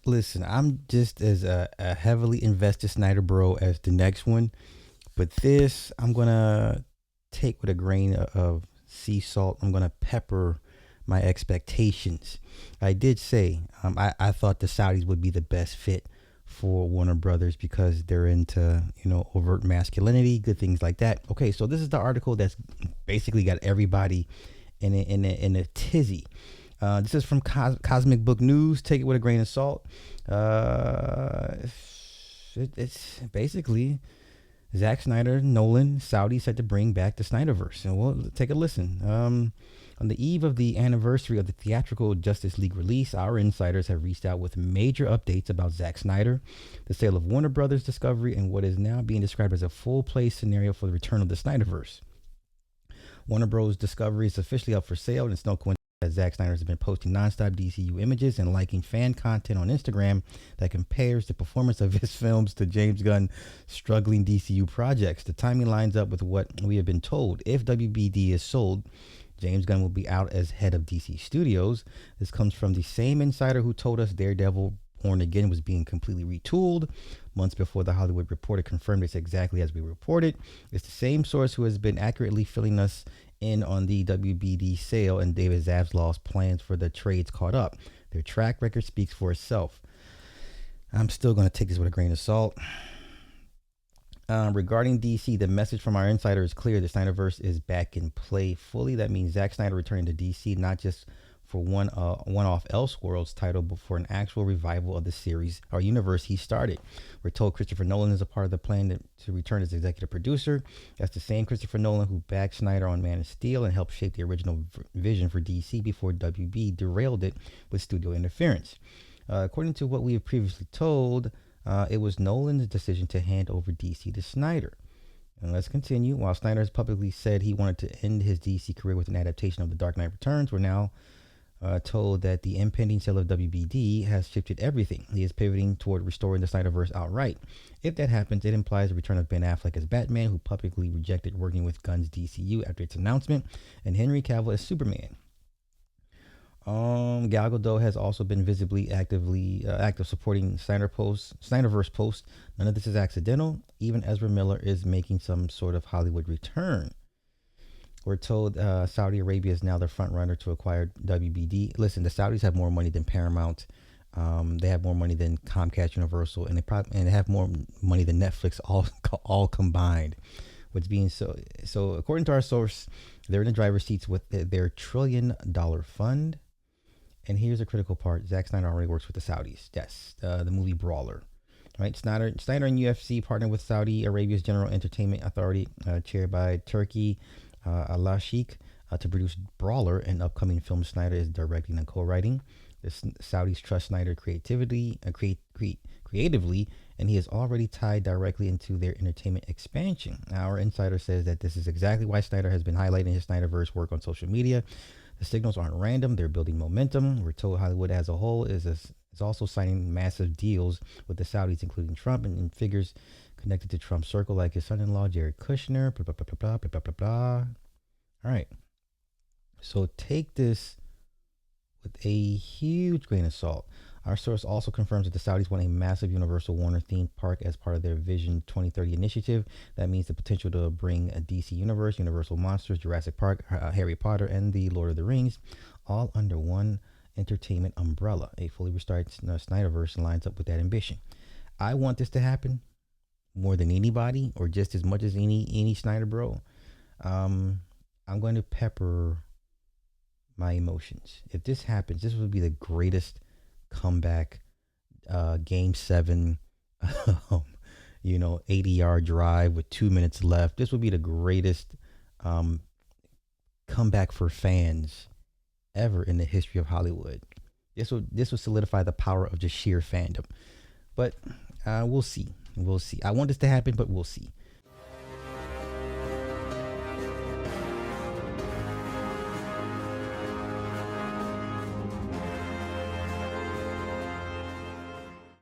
Listen, I'm just as a heavily invested Snyder bro as the next one, but this I'm gonna take with a grain of sea salt. I'm gonna pepper my expectations. I did say I thought the Saudis would be the best fit for Warner Brothers because they're into overt masculinity, good things like that. Okay, so this is the article that's basically got everybody in a tizzy. This is from Cosmic Book News. Take it with a grain of salt. Uh, it's basically Zack Snyder, Nolan, Saudi set to bring back the Snyderverse. And we'll take a listen. On the eve of the anniversary of the theatrical Justice League release, our insiders have reached out with major updates about Zack Snyder, the sale of Warner Brothers Discovery, and what is now being described as a full-play scenario for the return of the Snyderverse. Warner Bros. Discovery is officially up for sale, and it's no coincidence that Zack Snyder has been posting nonstop DCU images and liking fan content on Instagram that compares the performance of his films to James Gunn's struggling DCU projects. The timing lines up with what we have been told. If WBD is sold, James Gunn will be out as head of DC Studios. This comes from the same insider who told us Daredevil Born Again was being completely retooled. Months before the Hollywood Reporter confirmed this exactly as we reported. It's the same source who has been accurately filling us in on the WBD sale and David Zaslav's plans for the trades caught up. Their track record speaks for itself. I'm still going to take this with a grain of salt. Regarding DC, the message from our insider is clear. The Snyderverse is back in play fully. That means Zack Snyder returning to DC, not just for one-off Elseworlds title, but for an actual revival of the series or universe he started. We're told Christopher Nolan is a part of the plan to return as executive producer. That's the same Christopher Nolan who backed Snyder on Man of Steel and helped shape the original vision for DC before WB derailed it with studio interference. According to what we have previously told, it was Nolan's decision to hand over DC to Snyder. And let's continue. While Snyder has publicly said he wanted to end his DC career with an adaptation of The Dark Knight Returns, we're now told that the impending sale of WBD has shifted everything. He is pivoting toward restoring the Snyderverse outright. If that happens, it implies the return of Ben Affleck as Batman, who publicly rejected working with Gunn's DCU after its announcement, and Henry Cavill as Superman. Gal Gadot has also been visibly active supporting Snyderverse posts. None of this is accidental. Even Ezra Miller is making some sort of Hollywood return. We're told Saudi Arabia is now the front runner to acquire WBD. Listen, the Saudis have more money than Paramount. They have more money than Comcast, Universal, and they have more money than Netflix all combined. What's being so according to our source, they're in the driver's seats with their $1 trillion fund. And here's a critical part: Zack Snyder already works with the Saudis. Yes, the movie Brawler. Right, Snyder and UFC partnered with Saudi Arabia's General Entertainment Authority, chaired by Turki Al Sheikh, to produce Brawler, an upcoming film Snyder is directing and co-writing. The Saudis trust Snyder creatively, and he is already tied directly into their entertainment expansion. Our insider says that this is exactly why Snyder has been highlighting his Snyderverse work on social media. The signals aren't random; they're building momentum. We're told Hollywood as a whole is also signing massive deals with the Saudis, including Trump and figures connected to Trump's circle, like his son-in-law Jared Kushner. Blah blah blah blah blah blah blah blah. All right, so take this with a huge grain of salt. Our source also confirms that the Saudis want a massive Universal Warner theme park as part of their Vision 2030 initiative. That means the potential to bring a DC Universe, Universal Monsters, Jurassic Park, Harry Potter, and the Lord of the Rings all under one entertainment umbrella. A fully restored Snyderverse lines up with that ambition. I want this to happen more than anybody, or just as much as any Snyder bro. I'm going to pepper my emotions. If this happens, this would be the greatest comeback. Game 7, 80-yard drive with 2 minutes left. This would be the greatest comeback for fans ever in the history of Hollywood. This would solidify the power of just sheer fandom. But we'll see. I want this to happen, but we'll see.